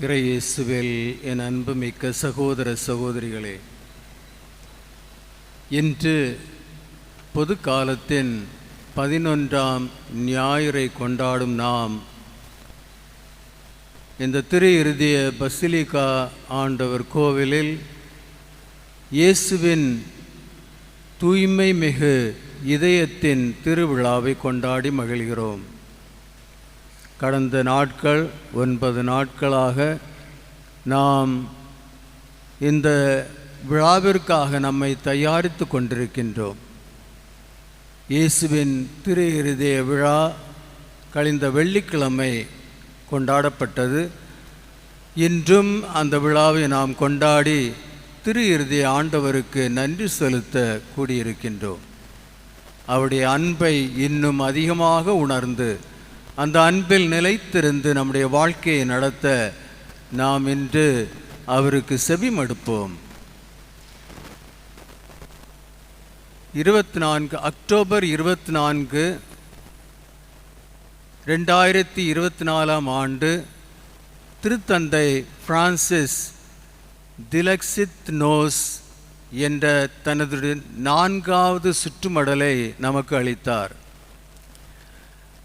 இறையேசுவில் என் அன்புமிக்க சகோதர சகோதரிகளே, இன்று பொது காலத்தின் 11ஆம் ஞாயிறை கொண்டாடும் நாம் இந்த திரு இருதய பசிலிக்கா ஆண்டவர் கோவிலில் இயேசுவின் தூய்மை மிகு இதயத்தின் திருவிழாவை கொண்டாடி மகிழ்கிறோம். கடந்த நாட்கள் 9 நாட்களாக நாம் இந்த விழாவிற்காக நம்மை தயாரித்து கொண்டிருக்கின்றோம். இயேசுவின் திரு இருதய விழா கழிந்த வெள்ளிக்கிழமை கொண்டாடப்பட்டது. இன்றும் அந்த விழாவை நாம் கொண்டாடி திரு இருதய ஆண்டவருக்கு நன்றி செலுத்த கூடியிருக்கின்றோம். அவருடைய அன்பை இன்னும் அதிகமாக உணர்ந்து அந்த அன்பில் நிலைத்திருந்து நம்முடைய வாழ்க்கையை நடத்த நாம் இன்று அவருக்கு செவிமடுப்போம். அக்டோபர் 24, 2024 ஆண்டு திருத்தந்தை பிரான்சிஸ் திலக்சித் நோஸ் என்ற தனது 4வது சுற்றுமடலை நமக்கு அளித்தார்.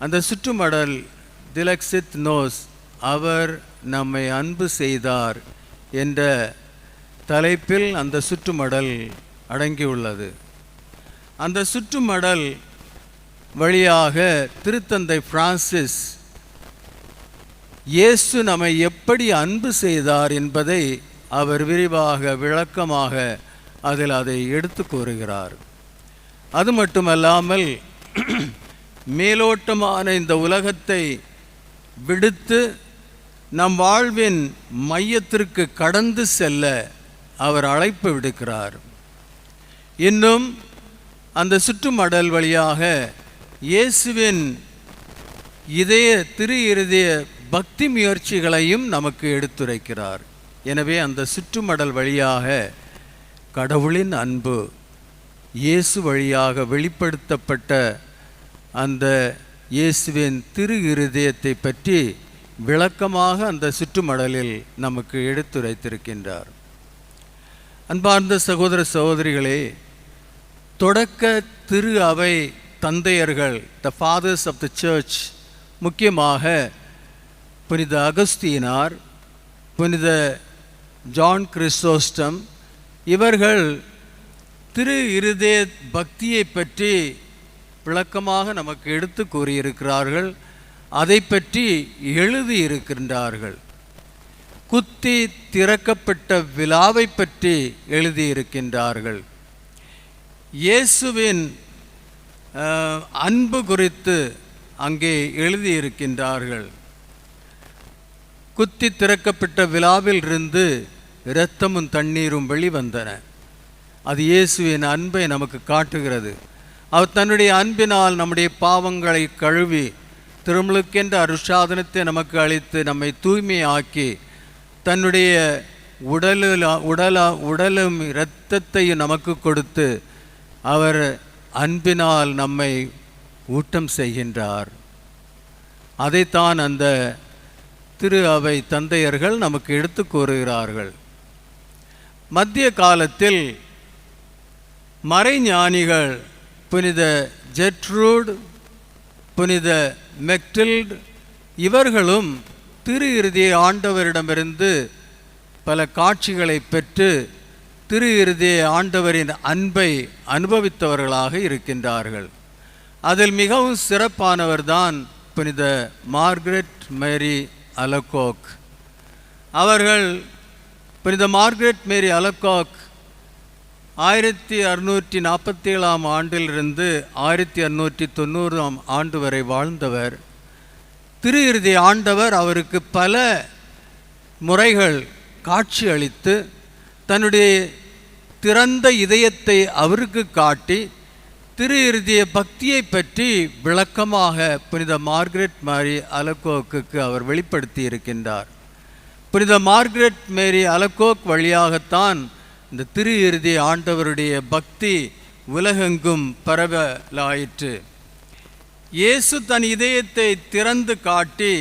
அந்த சுற்றுமடல் திலக்சித் நோஸ், அவர் நம்மை அன்பு செய்தார் என்ற தலைப்பில் அந்த சுற்றுமடல் அடங்கியுள்ளது. அந்த சுற்றுமடல் வழியாக திருத்தந்தை பிரான்சிஸ் இயேசு நம்மை எப்படி அன்பு செய்தார் என்பதை அவர் விரிவாக விளக்கமாக அதில் அதை எடுத்து கூறுகிறார். அது மட்டுமல்லாமல் மேலோட்டமான இந்த உலகத்தை விடுத்து நம் வாழ்வின் மையத்திற்கு கடந்து செல்ல அவர் அழைப்பு விடுக்கிறார். இன்னும் அந்த சுற்றுமடல் வழியாக இயேசுவின் திரு இருதய பக்தி முயற்சிகளையும் நமக்கு எடுத்துரைக்கிறார். எனவே அந்த சுற்றுமடல் வழியாக கடவுளின் அன்பு இயேசு வழியாக வெளிப்படுத்தப்பட்ட அந்த இயேசுவின் திரு இருதயத்தை பற்றி விளக்கமாக அந்த சுற்றுமடலில் நமக்கு எடுத்துரைத்திருக்கின்றார். அன்பார்ந்த சகோதர சகோதரிகளே, தொடக்க திரு அவை தந்தையர்கள், த ஃபாதர்ஸ் ஆஃப் த சர்ச், முக்கியமாக புனித அகஸ்தீனார், புனித ஜான் கிறிஸ்டோஸ்டம், இவர்கள் திரு இருதய பக்தியை பற்றி விளக்கமாக நமக்கு எடுத்து கூறியிருக்கிறார்கள். அதை பற்றி எழுதியிருக்கின்றார்கள். குத்தி திறக்கப்பட்ட விழாவை பற்றி எழுதியிருக்கின்றார்கள். இயேசுவின் அன்பு குறித்து அங்கே எழுதியிருக்கின்றார்கள். குத்தி திறக்கப்பட்ட விழாவில் இருந்து இரத்தமும் தண்ணீரும் வெளிவந்தன. அது இயேசுவின் அன்பை நமக்கு காட்டுகிறது. அவர் தன்னுடைய அன்பினால் நம்முடைய பாவங்களை கழுவி திருமுழுக்கென்ற அருட்சாதனத்தை நமக்கு அளித்து நம்மை தூய்மையாக்கி தன்னுடைய உடலும் இரத்தத்தையும் நமக்கு கொடுத்து அவர் அன்பினால் நம்மை ஊட்டம் செய்கின்றார். அதைத்தான் அந்த திரு அவை தந்தையர்கள் நமக்கு எடுத்து கூறுகிறார்கள். மத்திய காலத்தில் மறைஞானிகள் புனித ஜெட்ரூட், புனித மெக்டில்ட், இவர்களும் திரு இருதய ஆண்டவரிடமிருந்து பல காட்சிகளை பெற்று திரு இருதய ஆண்டவரின் அன்பை அனுபவித்தவர்களாக இருக்கின்றார்கள். அதில் மிகவும் சிறப்பானவர்தான் புனித மார்கரெட் மேரி அலகோக். அவர்கள் புனித மார்கரெட் மேரி அலகோக் 1647 ஆண்டிலிருந்து 1690 ஆண்டு வரை வாழ்ந்தவர். திரு இருதய ஆண்டவர் அவருக்கு பல முறைகள் காட்சி அளித்து தன்னுடைய திறந்த இதயத்தை அவருக்கு காட்டி திரு இருதய பக்தியை பற்றி விளக்கமாக புனித மார்கரெட் மேரி அலகோக்கு அவர் வெளிப்படுத்தி இருக்கின்றார். புனித மார்கரெட் மேரி அலகோக் வழியாகத்தான் இந்த திரு இருதய ஆண்டவருடைய பக்தி உலகெங்கும் பரவலாயிற்று. இயேசு தன் இதயத்தை திறந்து காட்டி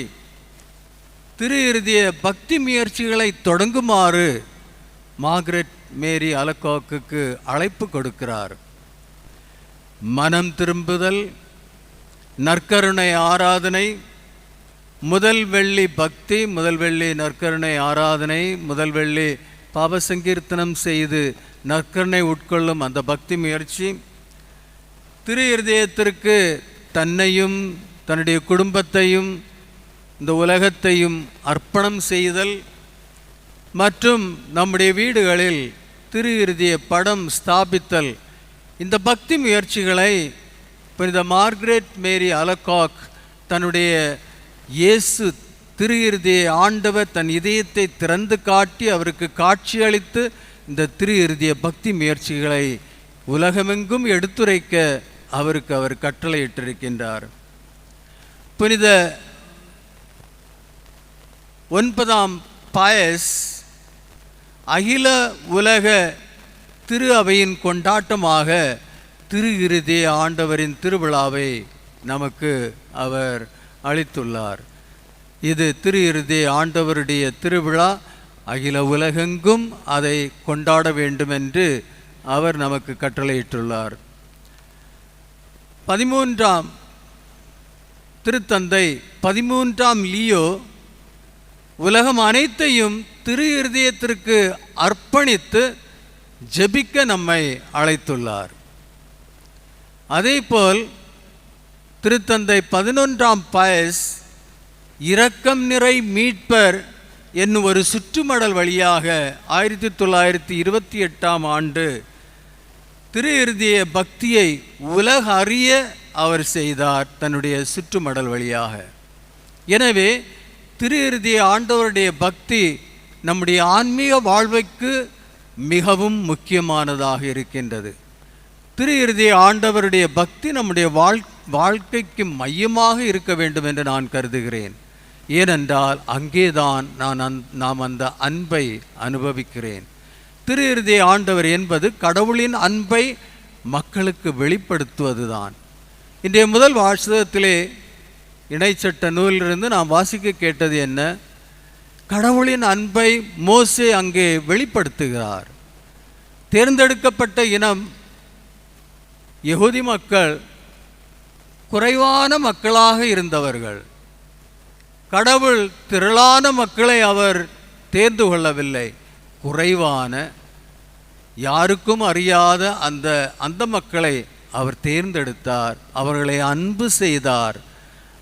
திரு இருதய பக்தி முயற்சிகளை தொடங்குமாறு மார்கரெட் மேரி அலகாக்குக்கு அழைப்பு கொடுக்கிறார். மனம் திரும்புதல், நற்கருணை ஆராதனை, முதல் வெள்ளி பக்தி, முதல் வெள்ளி நற்கருணை ஆராதனை, முதல் வெள்ளி பாவ சங்கீர்த்தனம் செய்து நற்கருணை உட்கொள்ளும் அந்த பக்தி முயற்சி, திரு இருதயத்திற்கு தன்னையும் தன்னுடைய குடும்பத்தையும் இந்த உலகத்தையும் அர்ப்பணம் செய்தல் மற்றும் நம்முடைய வீடுகளில் திரு இருதய படம் ஸ்தாபித்தல், இந்த பக்தி முயற்சிகளை புனித மார்கரெட் மேரி அலகாக் தன்னுடைய இயேசு திரு இருதய ஆண்டவர் தன் இதயத்தை திறந்து காட்டி அவருக்கு காட்சியளித்து இந்த திரு இருதய பக்தி முயற்சிகளை உலகமெங்கும் எடுத்துரைக்க அவருக்கு அவர் கட்டளையிட்டிருக்கின்றார். புனித 9ஆம் பயஸ் அகில உலக திரு அவையின் கொண்டாட்டமாக திரு இருதய ஆண்டவரின் திருவிழாவை நமக்கு அவர் அளித்துள்ளார். இது திரு இருதய ஆண்டவருடைய திருவிழா. அகில உலகெங்கும் அதை கொண்டாட வேண்டும் என்று அவர் நமக்கு கட்டளையிட்டுள்ளார். 13ஆம் திருத்தந்தை 13ஆம் லியோ உலகம் அனைத்தையும் திரு இருதயத்திற்கு அர்ப்பணித்து ஜெபிக்க நம்மை அழைத்துள்ளார். அதேபோல் திருத்தந்தை 11ஆம் பயஸ் இரக்கம் நிறை மீட்பர் என்னும் ஒரு சுற்றுமடல் வழியாக 1928ஆம் ஆண்டு திரு இருதய பக்தியை உலக அறிய அவர் செய்தார் தன்னுடைய சுற்றுமடல் வழியாக. எனவே திரு இருதய ஆண்டவருடைய பக்தி நம்முடைய ஆன்மீக வாழ்வுக்கு மிகவும் முக்கியமானதாக இருக்கின்றது. திரு இருதய ஆண்டவருடைய பக்தி நம்முடைய வாழ்க்கைக்கு மையமாக இருக்க வேண்டும் என்று நான் கருதுகிறேன். ஏனென்றால் அங்கேதான் நாம் அந்த அன்பை அனுபவிக்கிறேன். திரு இருதய ஆண்டவர் என்பது கடவுளின் அன்பை மக்களுக்கு வெளிப்படுத்துவதுதான். இன்றைய முதல் வாசகத்திலே இணைச்சட்ட நூலிலிருந்து நாம் வாசிக்க கேட்டது என்ன? கடவுளின் அன்பை மோசே அங்கே வெளிப்படுத்துகிறார். தேர்ந்தெடுக்கப்பட்ட இனம் யெகூதி மக்கள் குறைவான மக்களாக இருந்தவர்கள். கடவுள் திரளான மக்களை அவர் தேர்ந்து கொள்ளவில்லை. குறைவான யாருக்கும் அறியாத அந்த மக்களை அவர் தேர்ந்தெடுத்தார். அவர்களை அன்பு செய்தார்.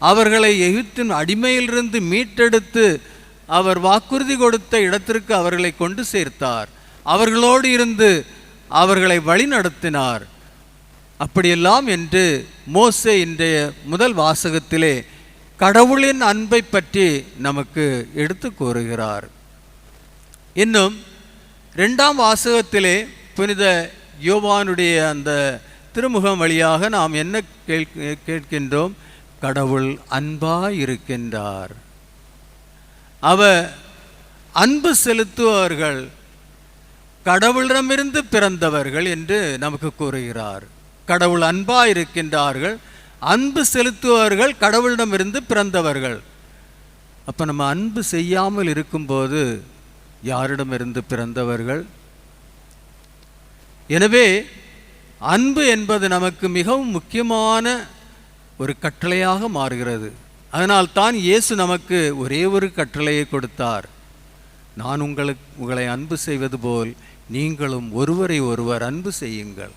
அவர்களை எகிப்தின் அடிமையிலிருந்து மீட்டெடுத்து அவர் வாக்குறுதி கொடுத்த இடத்திற்கு அவர்களை கொண்டு சேர்த்தார். அவர்களோடு இருந்து அவர்களை வழிநடத்தினார். அப்படியெல்லாம் என்று மோசே இன்றைய முதல் வாசகத்திலே கடவுளின் அன்பை பற்றி நமக்கு எடுத்து கூறுகிறார். இன்னும் 2ஆம் வாசகத்திலே புனித யோவானுடைய அந்த திருமுகம் வழியாக நாம் என்ன கேட்கின்றோம்? கடவுள் அன்பாயிருக்கின்றார். அவர் அன்பு செலுத்துபவர்கள் கடவுளிடமிருந்து பிறந்தவர்கள் என்று நமக்கு கூறுகிறார். கடவுள் அன்பாயிருக்கின்றார்கள், அன்பு செலுத்துபவர்கள் கடவுளிடமிருந்து பிறந்தவர்கள். அப்போ நம்ம அன்பு செய்யாமல் இருக்கும்போது யாரிடமிருந்து பிறந்தவர்கள்? எனவே அன்பு என்பது நமக்கு மிகவும் முக்கியமான ஒரு கட்டளையாக மாறுகிறது. அதனால் தான் இயேசு நமக்கு ஒரே ஒரு கட்டளையை கொடுத்தார். நான் உங்களை அன்பு செய்வது போல் நீங்களும் ஒருவரை ஒருவர் அன்பு செய்யுங்கள்.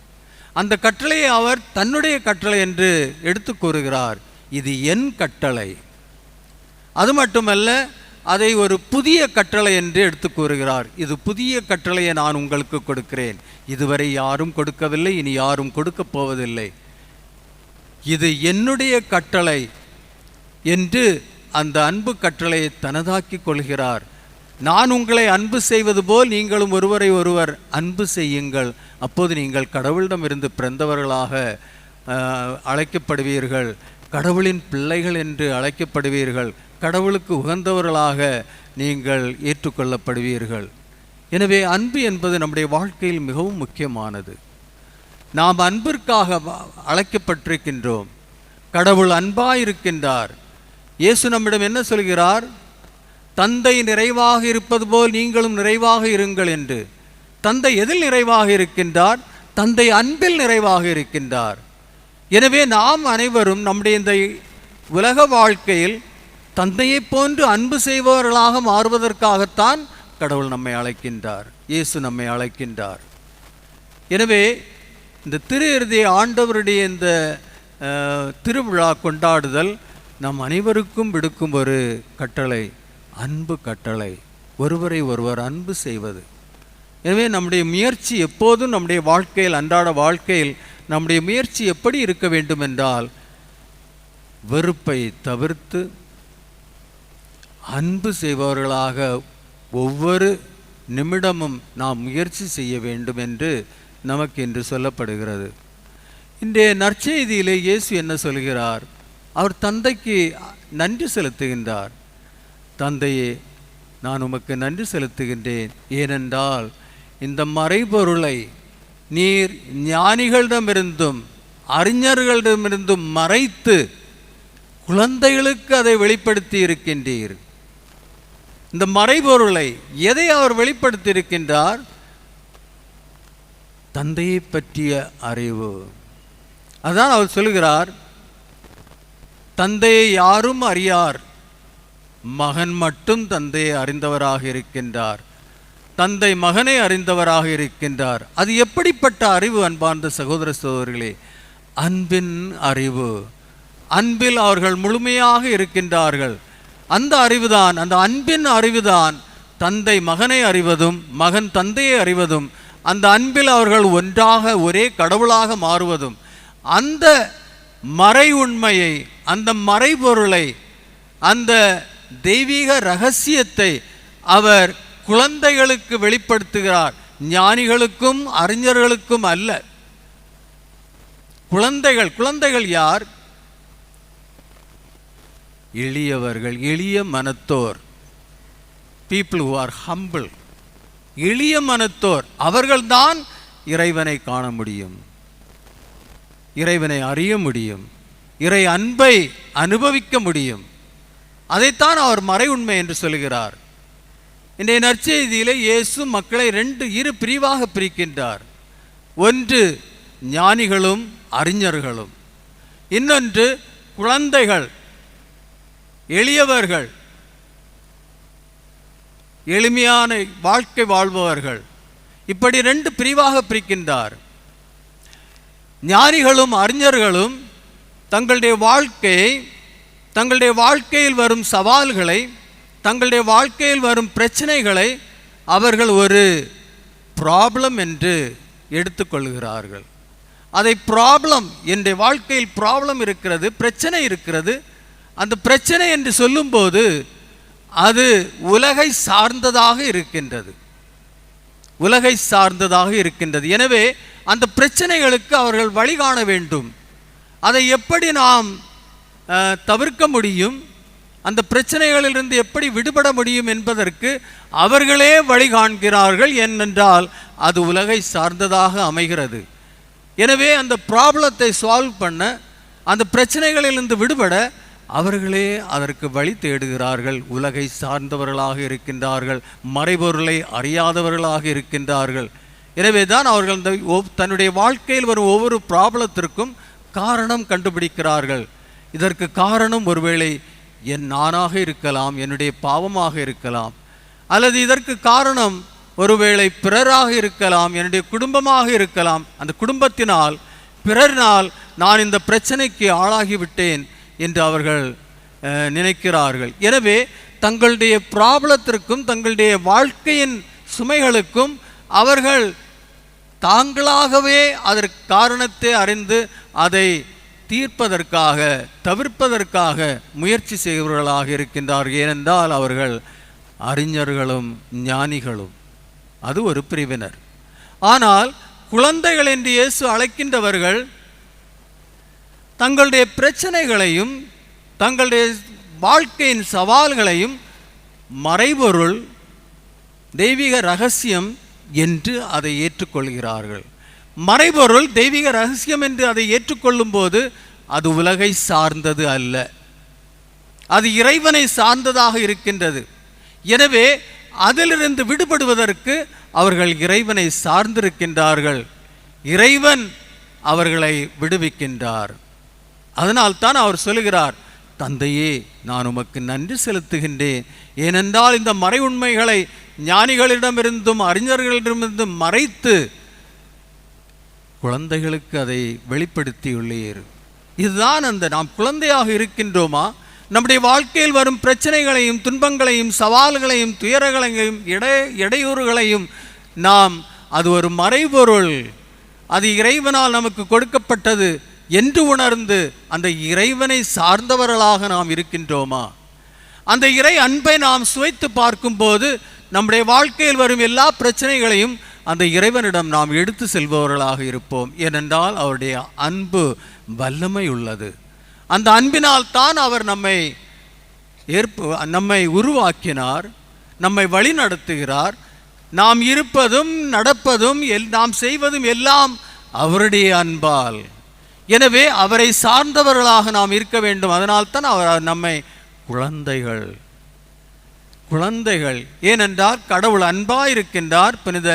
அந்த கட்டளையை அவர் தன்னுடைய கட்டளை என்று எடுத்து கூறுகிறார். இது என் கட்டளை. அது மட்டுமல்ல, அதை ஒரு புதிய கட்டளை என்று எடுத்து கூறுகிறார். இது புதிய கட்டளையை நான் உங்களுக்கு கொடுக்கிறேன். இதுவரை யாரும் கொடுக்கவில்லை, இனி யாரும் கொடுக்கப் போவதில்லை. இது என்னுடைய கட்டளை என்று அந்த அன்பு கட்டளையை தனதாக்கி கொள்கிறார். நான் உங்களை அன்பு செய்வது போல் நீங்களும் ஒருவரை ஒருவர் அன்பு செய்யுங்கள். அப்போது நீங்கள் கடவுளிடமிருந்து பிறந்தவர்களாக அழைக்கப்படுவீர்கள். கடவுளின் பிள்ளைகள் என்று அழைக்கப்படுவீர்கள். கடவுளுக்கு உகந்தவர்களாக நீங்கள் ஏற்றுக்கொள்ளப்படுவீர்கள். எனவே அன்பு என்பது நம்முடைய வாழ்க்கையில் மிகவும் முக்கியமானது. நாம் அன்பிற்காக அழைக்கப்பட்டிருக்கின்றோம். கடவுள் அன்பாயிருக்கின்றார். இயேசு நம்மிடம் என்ன சொல்கிறார்? தந்தை நிறைவாக இருப்பது போல் நீங்களும் நிறைவாக இருங்கள் என்று. தந்தை எதில் நிறைவாக இருக்கின்றார்? தந்தை அன்பில் நிறைவாக இருக்கின்றார். எனவே நாம் அனைவரும் நம்முடைய இந்த உலக வாழ்க்கையில் தந்தையை போன்று அன்பு செய்பவர்களாக மாறுவதற்காகத்தான் கடவுள் நம்மை அழைக்கின்றார், இயேசு நம்மை அழைக்கின்றார். எனவே இந்த திரு இறுதி ஆண்டவருடைய இந்த திருவிழா கொண்டாடுதல் நம் அனைவருக்கும் விடுக்கும் ஒரு கட்டளை, அன்பு கட்டளை, ஒருவரை ஒருவர் அன்பு செய்வது. எனவே நம்முடைய முயற்சி எப்போதும் நம்முடைய வாழ்க்கையில், அன்றாட வாழ்க்கையில் நம்முடைய முயற்சி எப்படி இருக்க வேண்டும் என்றால், வெறுப்பை தவிர்த்து அன்பு செய்பவர்களாக ஒவ்வொரு நிமிடமும் நாம் முயற்சி செய்ய வேண்டும் என்று நமக்கு இன்று சொல்லப்படுகிறது. இன்றைய நற்செய்தியிலே இயேசு என்ன சொல்கிறார்? அவர் தந்தைக்கு நன்றி செலுத்துகின்றார். தந்தையே, நான் உமக்கு நன்றி செலுத்துகின்றேன், ஏனென்றால் இந்த மறைபொருளை நீர் ஞானிகளிடமிருந்தும் அறிஞர்களிடமிருந்தும் மறைத்து குழந்தைகளுக்கு அதை வெளிப்படுத்தி இருக்கின்றீர். இந்த மறைபொருளை எதை அவர் வெளிப்படுத்தி இருக்கின்றார்? தந்தையை பற்றிய அறிவு. அதான் அவர் சொல்கிறார், தந்தையை யாரும் அறியார், மகன் மட்டும் தந்தையை அறிந்தவராக இருக்கின்றார், தந்தை மகனை அறிந்தவராக இருக்கின்றார். அது எப்படிப்பட்ட அறிவு அன்பார்ந்த சகோதர சகோதரிகளே? அன்பின் அறிவு. அன்பில் அவர்கள் முழுமையாக இருக்கின்றார்கள். அந்த அறிவுதான், அந்த அன்பின் அறிவுதான் தந்தை மகனை அறிவதும் மகன் தந்தையை அறிவதும், அந்த அன்பில் அவர்கள் ஒன்றாக ஒரே கடவுளாக மாறுவதும். அந்த மறை உண்மையை, அந்த மறைபொருளை, அந்த தெய்வீக ரகசியத்தை அவர் குழந்தைகளுக்கு வெளிப்படுத்துகிறார். ஞானிகளுக்கும் அறிஞர்களுக்கும் அல்ல. குழந்தைகள் யார்? எளியவர்கள், எளிய மனத்தோர், people who are humble. எளிய மனத்தோர், அவர்கள்தான் இறைவனை காண முடியும், இறைவனை அறிய முடியும், இறை அன்பை அனுபவிக்க முடியும். அதைத்தான் அவர் மறை உண்மை என்று சொல்கிறார். இன்றைய நற்செய்தியிலே இயேசு மக்களை இரு பிரிவாக பிரிக்கின்றார். ஒன்று ஞானிகளும் அறிஞர்களும், இன்னொன்று குழந்தைகள், எளியவர்கள், எளிமையான வாழ்க்கை வாழ்பவர்கள். இப்படி ரெண்டு பிரிவாக பிரிக்கின்றார். ஞானிகளும் அறிஞர்களும் தங்களுடைய வாழ்க்கையை, தங்களுடைய வாழ்க்கையில் வரும் சவால்களை, தங்களுடைய வாழ்க்கையில் வரும் பிரச்சனைகளை அவர்கள் ஒரு ப்ராப்ளம் என்று எடுத்துக்கொள்கிறார்கள். அதை ப்ராப்ளம், என்னுடைய வாழ்க்கையில் ப்ராப்ளம் இருக்கிறது, பிரச்சனை இருக்கிறது, அந்த பிரச்சனை என்று சொல்லும்போது அது உலகை சார்ந்ததாக இருக்கின்றது, உலகை சார்ந்ததாக இருக்கின்றது. எனவே அந்த பிரச்சனைகளுக்கு அவர்கள் வழி காண வேண்டும். அதை எப்படி நாம் தவிர்க்க முடியும், அந்த பிரச்சனைகளிலிருந்து எப்படி விடுபட முடியும் என்பதற்கு அவர்களே வழி காண்கிறார்கள். ஏனென்றால் அது உலகை சார்ந்ததாக அமைகிறது. எனவே அந்த ப்ராப்ளத்தை சால்வ் பண்ண, அந்த பிரச்சனைகளிலிருந்து விடுபட அவர்களே அதற்கு வழி தேடுகிறார்கள். உலகை சார்ந்தவர்களாக இருக்கின்றார்கள், மறைபொருளை அறியாதவர்களாக இருக்கின்றார்கள். எனவே தான் அவர்கள் தன்னுடைய வாழ்க்கையில் வரும் ஒவ்வொரு ப்ராப்ளத்திற்கும் காரணம் கண்டுபிடிக்கிறார்கள். இதற்கு காரணம் ஒருவேளை நானாக இருக்கலாம், என்னுடைய பாவமாக இருக்கலாம், அல்லது இதற்கு காரணம் ஒருவேளை பிறராக இருக்கலாம், என்னுடைய குடும்பமாக இருக்கலாம். அந்த குடும்பத்தினால், பிறரினால் நான் இந்த பிரச்சனைக்கு ஆளாகிவிட்டேன் என்று அவர்கள் நினைக்கிறார்கள். எனவே தங்களுடைய ப்ராப்ளத்திற்கும் தங்களுடைய வாழ்க்கையின் சுமைகளுக்கும் அவர்கள் தாங்களாகவே அதற்கு காரணத்தை அறிந்து அதை தீர்ப்பதற்காக, தவிர்ப்பதற்காக முயற்சி செய்பவர்களாக இருக்கின்றார்கள். ஏனென்றால் அவர்கள் அறிஞர்களும் ஞானிகளும், அது ஒரு பிரிவினர். ஆனால் குழந்தைகள் என்று இயேசு அழைக்கின்றவர்கள் தங்களுடைய பிரச்சனைகளையும் தங்களுடைய வாழ்க்கையின் சவால்களையும் மறைபொருள், தெய்வீக ரகசியம் என்று அதை ஏற்றுக்கொள்கிறார்கள். மறைபொருள் தெய்வீக ரகசியம் என்று அதை ஏற்றுக்கொள்ளும் போது அது உலகை சார்ந்தது அல்ல, அது இறைவனை சார்ந்ததாக இருக்கின்றது. எனவே அதிலிருந்து விடுபடுவதற்கு அவர்கள் இறைவனை சார்ந்திருக்கின்றார்கள். இறைவன் அவர்களை விடுவிக்கின்றார். அதனால்தான் அவர் சொல்லுகிறார், தந்தையே, நான் உமக்கு நன்றி செலுத்துகின்றேன். ஏனென்றால் இந்த மறை உண்மைகளை ஞானிகளிடமிருந்தும் அறிஞர்களிடமிருந்தும் மறைத்து குழந்தைகளுக்கு அதை வெளிப்படுத்தியுள்ளீர். இதுதான் அந்த நாம் குழந்தையாக இருக்கின்றோமா? நம்முடைய வாழ்க்கையில் வரும் பிரச்சனைகளையும் துன்பங்களையும் சவால்களையும் துயரங்களையும் இடையூறுகளையும் நாம் அது ஒரு மறைபொருள், அது இறைவனால் நமக்கு கொடுக்கப்பட்டது என்று உணர்ந்து அந்த இறைவனை சார்ந்தவர்களாக நாம் இருக்கின்றோமா? அந்த இறை அன்பை நாம் சுவைத்து பார்க்கும்போது நம்முடைய வாழ்க்கையில் வரும் எல்லா பிரச்சனைகளையும் அந்த இறைவனிடம் நாம் எடுத்து செல்பவர்களாக இருப்போம். ஏனென்றால் அவருடைய அன்பு வல்லமை உள்ளது. அந்த அன்பினால் தான் அவர் நம்மை உருவாக்கினார், நம்மை வழி நடத்துகிறார். நாம் இருப்பதும் நடப்பதும் நாம் செய்வதும் எல்லாம் அவருடைய அன்பால். எனவே அவரை சார்ந்தவர்களாக நாம் இருக்க வேண்டும். அதனால்தான் அவர் நம்மை குழந்தைகள் ஏனென்றால் கடவுள் அன்பாயிருக்கின்றார். புனித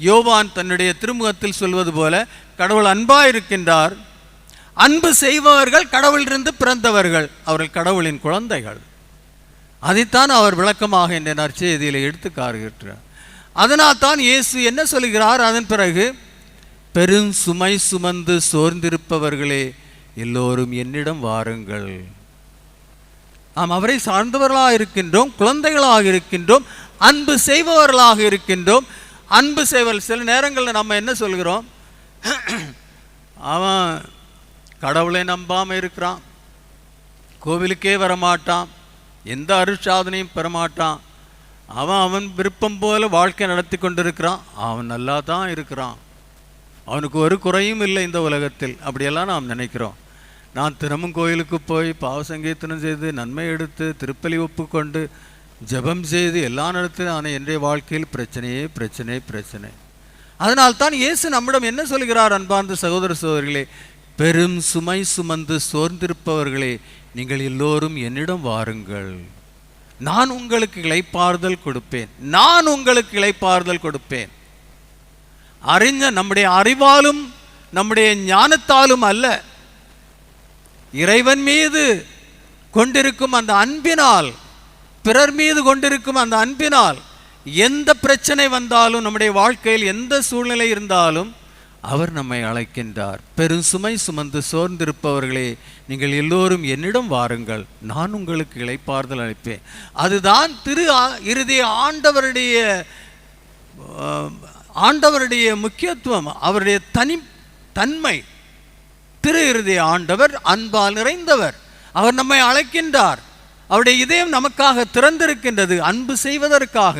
யோவான் தன்னுடைய திருமுகத்தில் சொல்வது போல கடவுள் அன்பாயிருக்கின்றார். அன்பு செய்பவர்கள் கடவுளிலிருந்து பிறந்தவர்கள், அவர்கள் கடவுளின் குழந்தைகள். அதைத்தான் அவர் விளக்கமாக இந்த நற்செய்தியில் எடுத்து காட்டுகிறார். அதனால் தான் இயேசு என்ன சொல்கிறார்? அதன் பிறகு, பெரும் சுமை சுமந்து சோர்ந்திருப்பவர்களே எல்லோரும் என்னிடம் வாருங்கள். நாம் அவரை சார்ந்தவர்களாக இருக்கின்றோம், குழந்தைகளாக இருக்கின்றோம், அன்பு செய்பவர்களாக இருக்கின்றோம். அன்பு செய்வர்கள் சில நேரங்களில் நம்ம என்ன சொல்கிறோம்? அவன் கடவுளை நம்பாமல் இருக்கிறான், கோவிலுக்கே வரமாட்டான், எந்த அருட்சாதனையும் பெறமாட்டான், அவன் விருப்பம் போல வாழ்க்கை நடத்தி கொண்டிருக்கிறான், அவன் நல்லா தான் இருக்கிறான், அவனுக்கு ஒரு குறையும் இல்லை இந்த உலகத்தில். அப்படியெல்லாம் நாம் நினைக்கிறோம். நான் தினமும் கோயிலுக்கு போய் பாவ சங்கீர்த்தனம் செய்து நன்மை எடுத்து திருப்பலி ஒப்புக்கொண்டு ஜெபம் செய்து எல்லா நடத்திலும் ஆனால் என்னுடைய வாழ்க்கையில் பிரச்சனை. அதனால்தான் இயேசு நம்மிடம் என்ன சொல்கிறார்? அன்பார்ந்த சகோதர சகோதரிகளே, பெரும் சுமை சுமந்து சோர்ந்திருப்பவர்களே நீங்கள் எல்லோரும் என்னிடம் வாருங்கள், நான் உங்களுக்கு இளைப்பாறுதல் கொடுப்பேன். நம்முடைய அறிவாலும் நம்முடைய ஞானத்தாலும் அல்ல, இறைவன் மீது கொண்டிருக்கும் அந்த அன்பினால், பிறர் மீது கொண்டிருக்கும் அந்த அன்பினால் எந்த பிரச்சனை வந்தாலும், நம்முடைய வாழ்க்கையில் எந்த சூழ்நிலை இருந்தாலும் அவர் நம்மை அழைக்கின்றார். பெரும் சுமை சுமந்து சோர்ந்திருப்பவர்களே நீங்கள் எல்லோரும் என்னிடம் வாருங்கள், நான் உங்களுக்கு இளைப்பாறுதல் அளிப்பேன். அதுதான் இறுதி ஆண்டவருடைய முக்கியத்துவம், அவருடைய தன்மை. இறுதி ஆண்டவர் அன்பால் நிறைந்தவர், அவர் நம்மை அழைக்கின்றார். அவருடைய இதயம் நமக்காக திறந்திருக்கின்றது அன்பு செய்வதற்காக.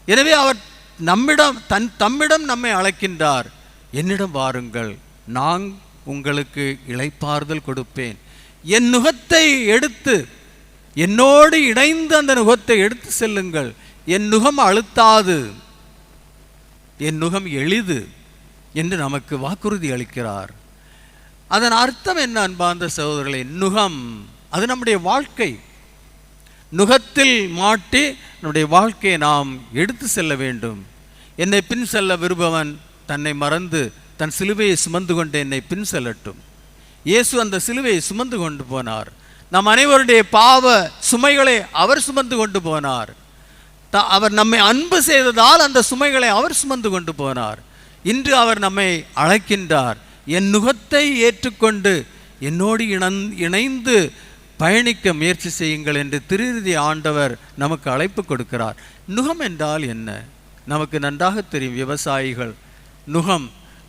எனவே அவர் தம்மிடம் நம்மை அழைக்கின்றார். என்னிடம் வாருங்கள், நான் உங்களுக்கு இளைப்பாறுதல் கொடுப்பேன். என் நுகத்தை எடுத்து என்னோடு இணைந்து அந்த நுகத்தை எடுத்து செல்லுங்கள். என் நுகம் அழுத்தாது, என் நுகம் எளிது என்று நமக்கு வாக்குறுதி அளிக்கிறார். அதன் அர்த்தம் என்ன அன்பார்ந்த சகோதரர்களே? நுகம் அது நம்முடைய வாழ்க்கை. நுகத்தில் மாட்டி நம்முடைய வாழ்க்கையை நாம் எடுத்து செல்ல வேண்டும். என்னை பின் செல்ல விரும்பவன் தன்னை மறந்து தன் சிலுவையை சுமந்து கொண்டு என்னை பின் செல்லட்டும். இயேசு அந்த சிலுவையை சுமந்து கொண்டு போனார். நம் அனைவருடைய பாவ சுமைகளை அவர் சுமந்து கொண்டு போனார். அவர் நம்மை அன்பு செய்ததால் அந்த சுமைகளை அவர் சுமந்து கொண்டு போனார். இன்று அவர் நம்மை அழைக்கின்றார். என் நுகத்தை ஏற்றுக்கொண்டு என்னோடு இணைந்து பயணிக்க முயற்சி செய்யுங்கள் என்று இறுதி ஆண்டவர் நமக்கு அழைப்பு கொடுக்கிறார். நுகம் என்றால் என்ன? நமக்கு நன்றாக தெரியும். விவசாயிகள்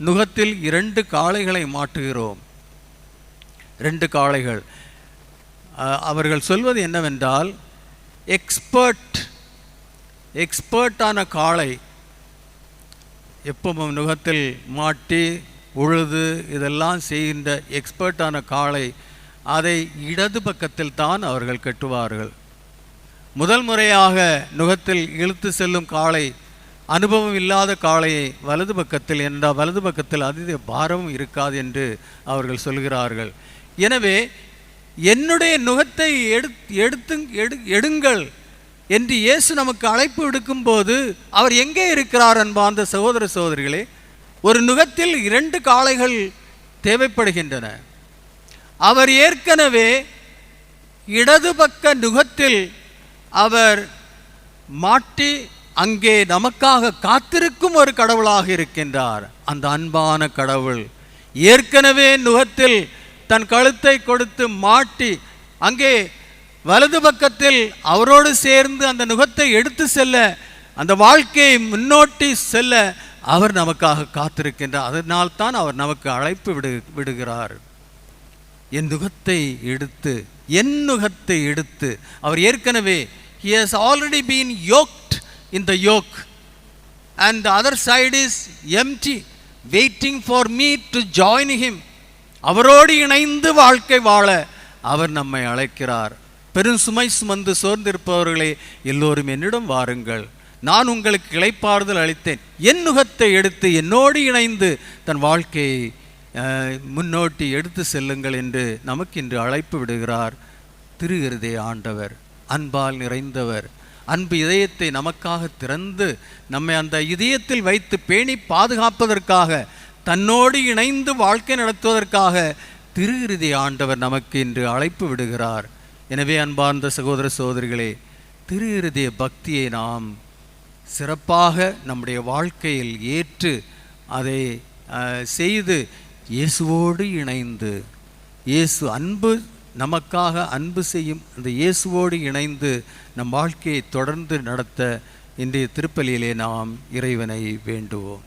நுகத்தில் 2 காளைகளை மாட்டுகிறோம். 2 காளைகள். அவர்கள் சொல்வது என்னவென்றால், எக்ஸ்பர்ட்டான காளை எப்பவும் நுகத்தில் மாட்டி உழுது இதெல்லாம் செய்கின்ற எக்ஸ்பர்ட்டான காளை, அதை இடது பக்கத்தில் தான் அவர்கள் கட்டுவார்கள். முதல் முறையாக நுகத்தில் இழுத்து செல்லும் காளை, அனுபவம் இல்லாத காளையை வலது பக்கத்தில் என்றால் வலது பக்கத்தில் அதிக பாரமும் இருக்காது என்று அவர்கள் சொல்கிறார்கள். எனவே என்னுடைய நுகத்தை எடுங்கள், என்று இயேசு நமக்கு அழைப்பு விடுக்கும்போது அவர் எங்கே இருக்கிறார் அன்பார்ந்த சகோதர சகோதரிகளே? ஒரு நுகத்தில் 2 காளைகள் தேவைப்படுகின்றன. அவர் ஏற்கனவே இடது பக்க நுகத்தில் அவர் மாட்டி அங்கே நமக்காக காத்திருக்கும் ஒரு கடவுளாக இருக்கின்றார். அந்த அன்பான கடவுள் ஏற்கனவே நுகத்தில் தன் கழுத்தை கொடுத்து மாட்டி அங்கே வலது பக்கத்தில் அவரோடு சேர்ந்து அந்த நுகத்தை எடுத்து செல்ல, அந்த வாழ்க்கையை முன்னோட்டி செல்ல அவர் நமக்காக காத்திருக்கின்றார். அதனால்தான் அவர் நமக்கு அழைப்பு விடுகிறார். என் நுகத்தை எடுத்து அவர் ஏற்கனவே he has already been yoked in the yoke and the other side is empty waiting for me to join him. அவரோடு இணைந்து வாழ்க்கை வாழ அவர் நம்மை அழைக்கிறார். பெரும் சுமை சுமந்து சோர்ந்திருப்பவர்களே எல்லோரும் என்னிடம் வாருங்கள், நான் உங்களுக்கு இளைப்பாறுதல் அளித்தேன். என் நுகத்தை எடுத்து என்னோடு இணைந்து தன் வாழ்க்கையை முன்னோட்டி எடுத்து செல்லுங்கள் என்று நமக்கு இன்று அழைப்பு விடுகிறார் திரு இருதய ஆண்டவர். அன்பால் நிறைந்தவர், அன்பு இதயத்தை நமக்காக திறந்து நம்மை அந்த இதயத்தில் வைத்து பேணி பாதுகாப்பதற்காக, தன்னோடு இணைந்து வாழ்க்கை நடத்துவதற்காக திரு இருதய ஆண்டவர் நமக்கு இன்று அழைப்பு விடுகிறார். எனவே அன்பார்ந்த சகோதர சகோதரிகளே, திரு இருதய பக்தியை நாம் சிறப்பாக நம்முடைய வாழ்க்கையில் ஏற்று அதை செய்து இயேசுவோடு இணைந்து, இயேசு அன்பு நமக்காக அன்பு செய்யும் அந்த இயேசுவோடு இணைந்து நம் வாழ்க்கையை தொடர்ந்து நடத்த இன்றைய திருப்பலியிலே நாம் இறைவனை வேண்டுவோம்.